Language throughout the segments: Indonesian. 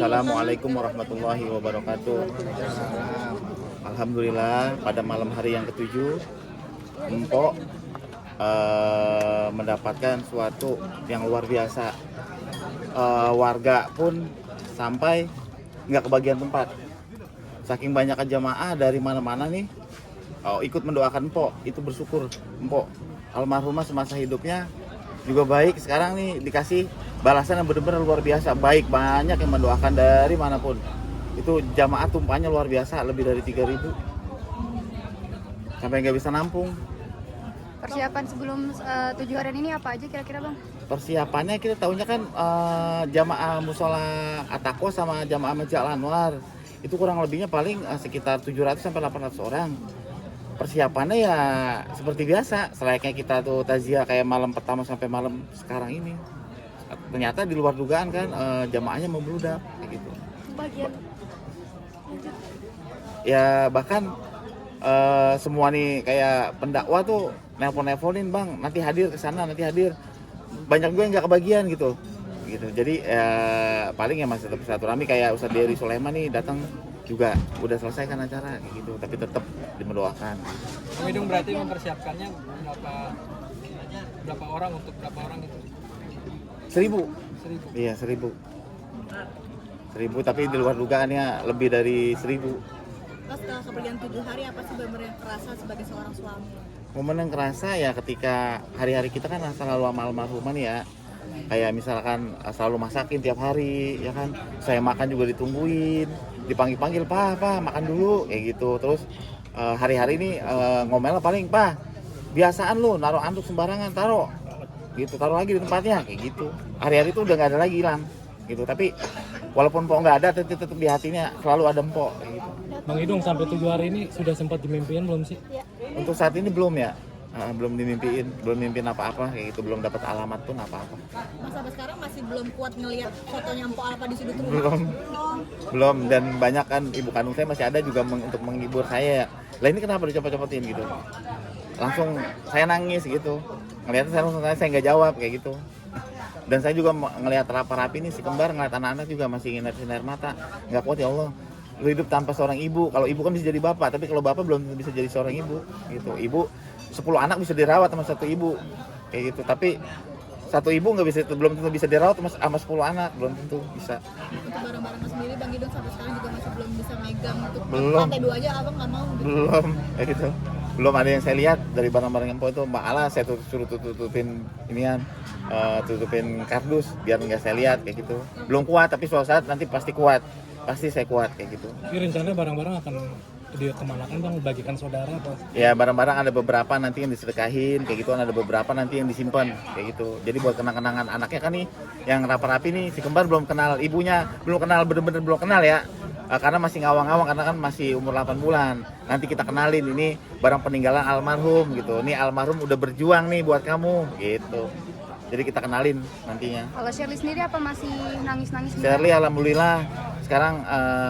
Assalamualaikum warahmatullahi wabarakatuh. Alhamdulillah pada malam hari yang ketujuh Empok mendapatkan suatu yang luar biasa. Warga pun sampai nggak kebagian tempat. Saking banyak jamaah dari mana-mana nih ikut mendoakan Empok. Itu bersyukur Empok almarhumah semasa hidupnya juga baik, sekarang nih dikasih balasan yang benar-benar luar biasa. Baik, banyak yang mendoakan dari manapun. Itu jamaah tumpahnya luar biasa, lebih dari 3.000 sampai nggak bisa nampung. Persiapan sebelum 7 harian ini apa aja kira-kira, Bang? Persiapannya kita tahunya kan jamaah musola At-Taqwa sama jamaah Masjid Al-Anwar itu kurang lebihnya paling sekitar 700 sampai 800 orang. Persiapannya ya seperti biasa, selayaknya kita tuh takziah kayak malam pertama sampai malam sekarang ini. Ternyata di luar dugaan kan jamaahnya membludak kayak gitu. Bagian Ya bahkan semua nih kayak pendakwa tuh nelpon-nelponin, Bang, nanti hadir ke sana, nanti hadir. Banyak gue yang nggak kebagian gitu. Jadi paling ya masih tetap silaturahmi kayak Ustadz Dery Sulaiman nih datang juga udah selesai kan acara kayak gitu, tapi tetap mendoakan. Kami dong berarti mempersiapkannya berapa orang untuk berapa orang itu? 1.000. 1.000. Iya 1.000. 1.000 tapi di luar dugaannya lebih dari 1.000. Terus setelah kepergian 7 hari apa sih benar-benar yang kerasa sebagai seorang suami? Momen yang kerasa ya ketika hari-hari kita kan selalu sama almarhumah nih ya. Kayak misalkan selalu masakin tiap hari ya kan. Saya makan juga ditungguin, dipanggil-panggil, "Pak, makan dulu." Kayak gitu. Terus hari-hari ini ngomel paling, "Pak, biasaan lu naruh anduk sembarangan, taruh." Gitu, taruh lagi di tempatnya kayak gitu. Hari-hari itu udah nggak ada lagi, hilang gitu. Tapi walaupun Mpok nggak ada, tetap di hatinya selalu ada Mpok kayak gitu. Bang Idung sampai 7 hari ini sudah sempat dimimpiin belum sih? Untuk saat ini belum ya. Belum mimpiin apa-apa kayak gitu, belum dapat alamat pun apa-apa. Mas sampai sekarang masih belum kuat ngelihat fotonya Mpok Alpa di sudut rumah? Belum, dan banyak kan ibu kandung saya masih ada juga untuk menghibur saya ya. Lah ini kenapa dicopot-copotin gitu? Langsung saya nangis gitu. Ngeliatnya saya nggak jawab kayak gitu. Dan saya juga ngelihat rapi nih si kembar, ngeliat anak-anak juga masih sinar mata. Nggak kuat, ya Allah. Lu hidup tanpa seorang ibu. Kalau ibu kan bisa jadi bapak, tapi kalau bapak belum bisa jadi seorang ibu gitu. Ibu 10 anak bisa dirawat sama satu ibu kayak gitu, tapi satu ibu belum tentu bisa dirawat sama 10 anak, belum tentu bisa. Untuk barang-barangnya sendiri Bang Idung sampai sekarang juga masih belum bisa megang untuk Belum. lantai 2 aja abang nggak mau gitu. Belum kayak gitu, belum ada yang saya lihat dari barang-barang yang itu. Malah saya suruh tutupin inian, tutupin kardus biar nggak saya lihat kayak gitu. Belum kuat, tapi suatu saat nanti pasti kuat, pasti saya kuat kayak gitu. Ini rencananya barang-barang akan dikemanakan Bang, bagikan saudara apa? Ya barang-barang ada beberapa nanti yang disedekahin kayak gitu, ada beberapa nanti yang disimpan kayak gitu. Jadi buat kenang-kenangan anaknya kan nih, yang rapi-rapi nih, si kembar belum kenal ibunya, bener-bener belum kenal ya. Karena masih ngawang-ngawang, karena kan masih umur 8 bulan. Nanti kita kenalin ini barang peninggalan almarhum gitu. Ini almarhum udah berjuang nih buat kamu gitu. Jadi kita kenalin nantinya. Kalau Shirley sendiri apa masih nangis-nangis? Shirley alhamdulillah sekarang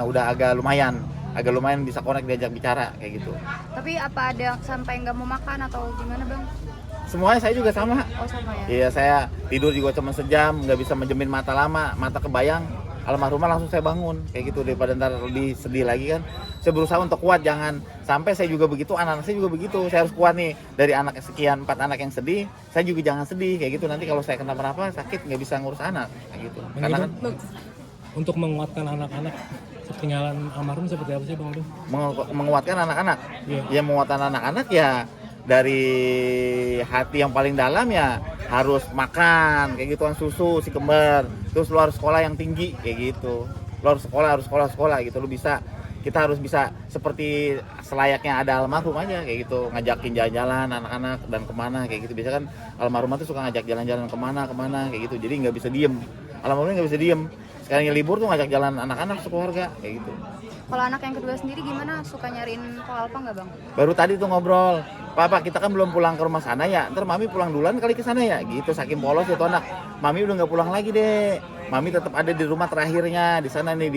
udah agak lumayan bisa connect, diajak bicara kayak gitu. Tapi apa ada sampai nggak mau makan atau gimana, Bang? Semuanya saya juga sama. Oh, sama ya. Iya, saya tidur juga cuma sejam, nggak bisa menjemin mata lama, mata kebayang almarhumah langsung saya bangun kayak gitu, daripada ntar lebih sedih lagi kan. Saya berusaha untuk kuat, jangan sampai saya juga begitu, anak-anak saya juga begitu. Saya harus kuat nih, dari anak sekian 4 anak yang sedih, saya juga jangan sedih kayak gitu. Nanti kalau saya kenapa-napa sakit nggak bisa ngurus anak kayak gitu. Karena kan Untuk menguatkan anak-anak ketinggalan almarhum seperti apa sih Bang Idung? menguatkan anak-anak. Iya. Ya menguatkan anak-anak ya dari hati yang paling dalam ya harus makan kayak gituan, susu si kembar. Terus lu harus sekolah yang tinggi kayak gitu. Lu harus sekolah gitu. Kita harus bisa seperti selayaknya ada almarhum aja kayak gitu, ngajakin jalan-jalan anak-anak dan kemana kayak gitu. Biasa kan almarhum tuh suka ngajak jalan-jalan kemana kayak gitu. Jadi nggak bisa diem. Almarhumnya nggak bisa diem. Sekarang libur tuh ngajak jalan anak-anak sekeluarga kayak gitu. Kalau anak yang kedua sendiri gimana? Suka nyariin Ko Alpa nggak, Bang? Baru tadi tuh ngobrol, Papa kita kan belum pulang ke rumah sana ya, ntar Mami pulang duluan kali ke sana ya, gitu. Saking polos itu anak, Mami udah nggak pulang lagi deh, Mami tetap ada di rumah terakhirnya di sana nih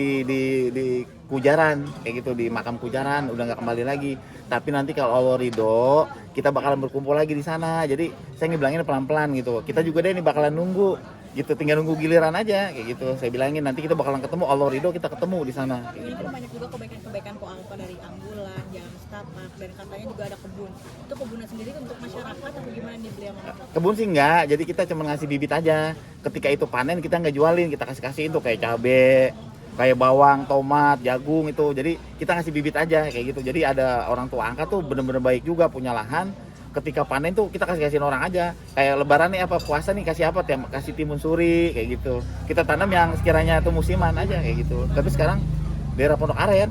di Kujaran, kayak gitu, di makam Kujaran, udah nggak kembali lagi. Tapi nanti kalau Allah ridho, kita bakalan berkumpul lagi di sana. Jadi saya ngebilangin pelan-pelan gitu. Kita juga deh nih bakalan nunggu gitu, tinggal nunggu giliran aja kayak gitu. Saya bilangin nanti kita bakalan ketemu, Allah ridho kita ketemu di sana kayak Ini gitu. kan banyak juga kebaikan-kebaikan Po Alpa dari ambulan, jalan setapak, dan katanya juga ada kebun. Itu kebunnya sendiri untuk masyarakat atau gimana nih beliau? Kebun sih enggak, jadi kita cuma ngasih bibit aja. Ketika itu panen kita nggak jualin, kita kasih-kasihin tuh kayak cabe, kayak bawang, tomat, jagung itu. Jadi kita ngasih bibit aja kayak gitu. Jadi ada orang tua angkat tuh bener-bener baik juga, punya lahan. Ketika panen tuh kita kasih-kasihin orang aja. Kayak lebaran nih apa puasa nih kasih apa? Kasih timun suri kayak gitu. Kita tanam yang sekiranya itu musiman aja kayak gitu. Tapi sekarang daerah Pondok Aren.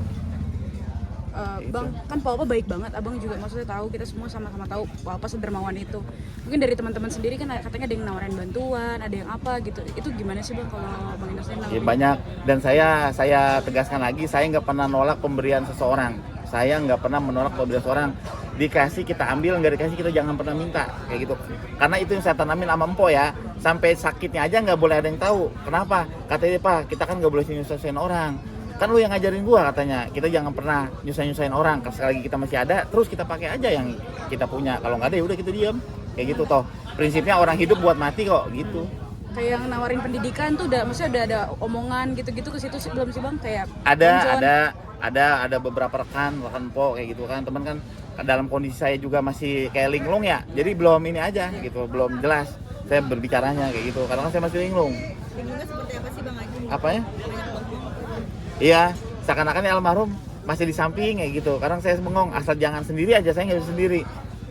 Bang, kan Pak Alpa baik banget, abang juga maksudnya tahu, kita semua sama-sama tahu Pak Alpa sedermawan itu. Mungkin dari teman-teman sendiri kan katanya ada yang nawarin bantuan, ada yang apa gitu. Itu gimana sih bang kalau Bang Inas Ya, nawarin? banyak, dan saya tegaskan lagi, saya nggak pernah nolak pemberian seseorang. Saya nggak pernah menolak pemberian seseorang. Dikasih kita ambil, nggak dikasih kita jangan pernah minta kayak gitu. Karena itu yang saya tanamin sama Empo ya. Sampai sakitnya aja nggak boleh ada yang tahu. Kenapa? Katanya Pak, kita kan nggak boleh nyusahin orang. Kan lu yang ngajarin gua katanya, kita jangan pernah nyusahin orang. Sekali lagi kita masih ada, terus kita pakai aja yang kita punya. Kalau nggak ada ya udah kita diam. Kayak gitu toh. Prinsipnya orang hidup buat mati kok gitu. Kayak yang nawarin pendidikan tuh udah, maksudnya udah ada omongan gitu-gitu ke situ sih, belum sih bang? Kayak Ada beberapa rekan Po kayak gitu kan. Teman kan dalam kondisi saya juga masih kayak linglung ya. Jadi belum ini aja gitu, belum jelas saya berbicaranya kayak gitu. Karena kan saya masih linglung. Bingungnya seperti apa sih Bang Haji? Apa ya? Banyak bengong. Iya, seakan-akan ya almarhum masih di samping kayak gitu. Kadang saya bengong, asal jangan sendiri aja, saya nggak bisa sendiri.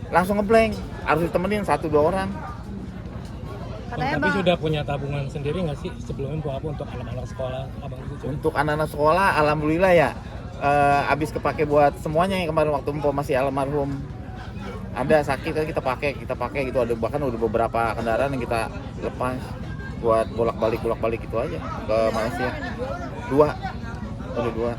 Langsung ngeblank, harus ditemenin 1-2 orang. Katanya Tapi bang, sudah punya tabungan sendiri nggak sih sebelumnya Bu Alpa untuk anak-anak sekolah abang itu? Untuk anak-anak sekolah, alhamdulillah ya, habis kepake buat semuanya yang kemarin waktu Empo masih almarhum. Ada sakit kan kita pakai gitu. Ada bahkan udah beberapa kendaraan yang kita lepas buat bolak-balik itu aja ke Malaysia. Udah dua.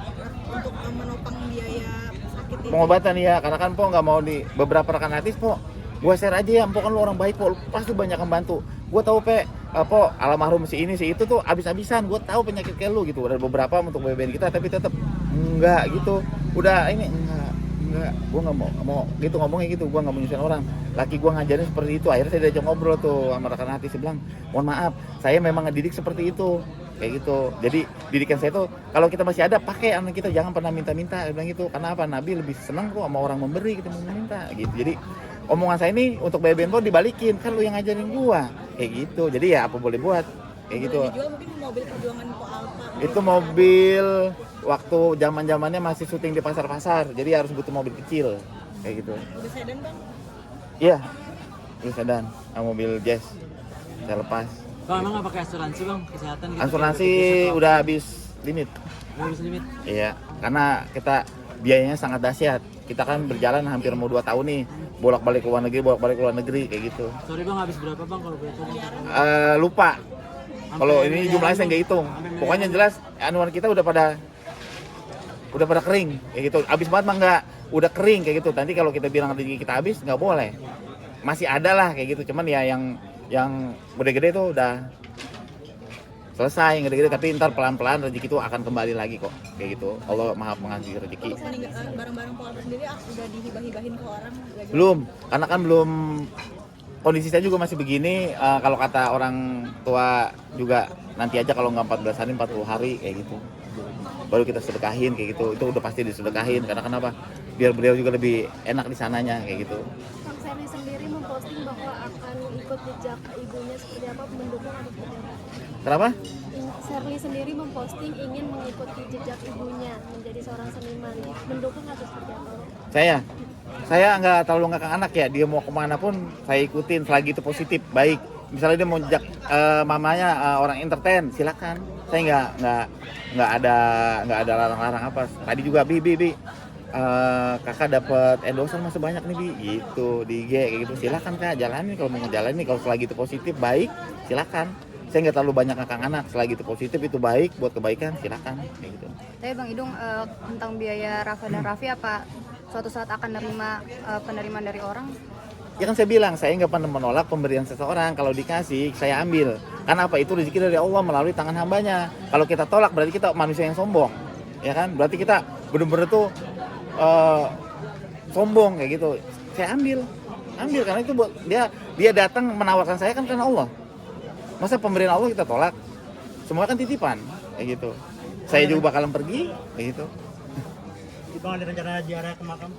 Untuk menopang biaya sakit ini. Pengobatan ya, karena kan Po nggak mau di beberapa rekan artis Po. Gua share aja ya, Po kan lu orang baik Po, lu pasti banyak yang bantu. Gua tahu Po almarhum si ini si itu tuh abis-abisan. Gua tahu penyakit kayak lu gitu. Ada beberapa untuk BBN kita tapi tetap enggak gitu. Udah ini enggak. Gua nggak mau gitu ngomongnya gitu. Gua nggak mau nyusahin orang. Laki gua ngajarin seperti itu. Akhirnya saya diajak ngobrol tuh sama rekan artis. Dia bilang, mohon maaf, saya memang ngedidik seperti itu. Kayak gitu. Jadi didikan saya tuh kalau kita masih ada pakai anak kita, jangan pernah minta-minta. Dia bilang gitu. Karena apa? Nabi lebih senang kok sama orang memberi kita mau minta gitu. Jadi omongan saya ini untuk BBN pun dibalikin, kan lu yang ngajarin gua kayak gitu. Jadi ya apa boleh buat kayak gitu. Boleh dijual mungkin mobil perjuangan Po Alpa. Itu mobil waktu zaman-zamannya masih syuting di pasar-pasar. Jadi harus butuh mobil kecil kayak gitu. Udah sedan Bang? Iya. Mobil sedan, mobil jazz. Saya lepas. Bang, emang nggak pakai asuransi bang kesehatan? Gitu, Asuransi udah habis limit. Habis limit. Iya, karena kita biayanya sangat dahsyat. Kita kan berjalan hampir mau 2 tahun nih, bolak-balik ke luar negeri kayak gitu. Sorry bang, habis berapa bang kalau boleh tahu? Lupa. Kalau ini miliaran, jumlahnya saya Bang. nggak hitung. Sampai Pokoknya miliaran. jelas anuan kita udah pada kering kayak gitu. Habis banget mah nggak, udah kering kayak gitu. Nanti kalau kita bilang rezeki kita habis nggak boleh. Masih ada lah kayak gitu. Cuman ya yang gede-gede tuh udah selesai yang gede-gede, tapi ntar pelan-pelan rezeki itu akan kembali lagi kok kayak gitu. Allah maha pengasih rezeki. Barang-barang Po Alpa sendiri udah dihibah-hibahin ke orang? Nggak jual? Belum, karena kan belum, kondisi saya juga masih begini. Kalau kata orang tua juga nanti aja, kalau nggak 14 hari 40 hari kayak gitu baru kita sedekahin kayak gitu. Itu udah pasti disedekahin. Karena kenapa? Biar beliau juga lebih enak di sananya kayak gitu. Kang Serli sendiri memposting bahwa akan ikut jejak ibunya seperti apa, mendukung atau seperti apa? Kenapa? Serli sendiri memposting ingin mengikuti jejak ibunya menjadi seorang seniman, mendukung atau seperti apa? Saya nggak terlalu ngakak anak ya. Dia mau kemana pun saya ikutin selagi itu positif, baik. Misalnya dia mau jejak mamanya orang entertain, silakan. Saya nggak ada larang-larang apa. Tadi juga bi kakak dapat endorsan masih banyak nih bi, gitu di IG kayak gitu. Silakan kak, jalanin kalau mau ngejalanin. Kalau selagi itu positif, baik, silakan. Saya nggak terlalu banyak ngakak anak. Selagi itu positif, itu baik buat kebaikan, silakan kayak gitu. tapi Bang Idung tentang biaya Rafa dan Raffi apa suatu saat akan menerima penerimaan dari orang? Ya kan saya bilang, saya nggak pernah menolak pemberian seseorang. Kalau dikasih, saya ambil. Karena apa? Itu rezeki dari Allah melalui tangan hambanya. Kalau kita tolak, berarti kita manusia yang sombong. Ya kan? Berarti kita bener-bener tuh sombong kayak gitu. Saya ambil karena itu buat dia datang menawarkan saya kan karena Allah. Masa pemberian Allah kita tolak? Semua kan titipan, kayak gitu. Saya juga bakalan pergi, kayak gitu. Bang, ada rencana ziarah ke makam?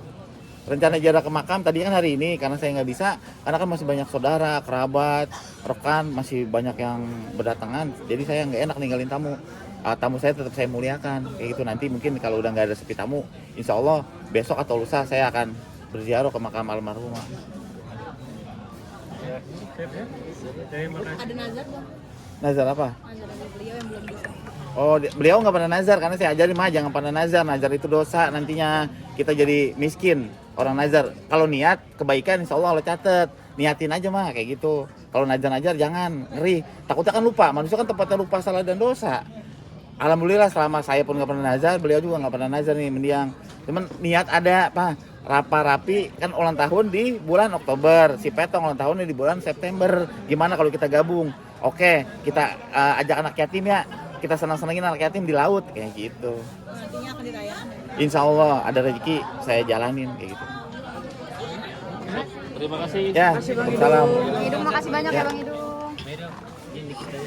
Rencana ziarah ke makam tadi kan hari ini, karena saya nggak bisa, karena kan masih banyak saudara, kerabat, rekan, masih banyak yang berdatangan. Jadi saya nggak enak ninggalin tamu. Tamu saya tetap saya muliakan, kayak gitu. Nanti mungkin kalau udah nggak ada sepi tamu, insya Allah besok atau lusa saya akan berziarah ke makam almarhumah. Terima kasih. Ada nazar bang? Nazar apa? Nazar dari beliau yang belum bisa. Oh, beliau nggak pernah nazar, karena saya ajarin mah jangan pernah nazar. Nazar itu dosa, nantinya kita jadi miskin. Orang nazar, kalau niat kebaikan insya Allah catet. Niatin aja mah kayak gitu. Kalau nazar jangan, ngeri. Takutnya kan lupa, manusia kan tempatnya lupa salah dan dosa. Alhamdulillah selama saya pun nggak pernah nazar, beliau juga nggak pernah nazar nih mendiang. Cuman niat ada, Pak. Rapi kan ulang tahun di bulan Oktober, si Petong ulang tahunnya di bulan September. Gimana kalau kita gabung? Oke, kita ajak anak yatim ya. Kita senang-senangin anak yatim di laut kayak gitu. Nantinya akan dirayakan. Insya Allah ada rezeki saya jalanin kayak gitu. Terima kasih. Ya, salam. Bang Idung makasih banyak ya Bang Idung. Ini kita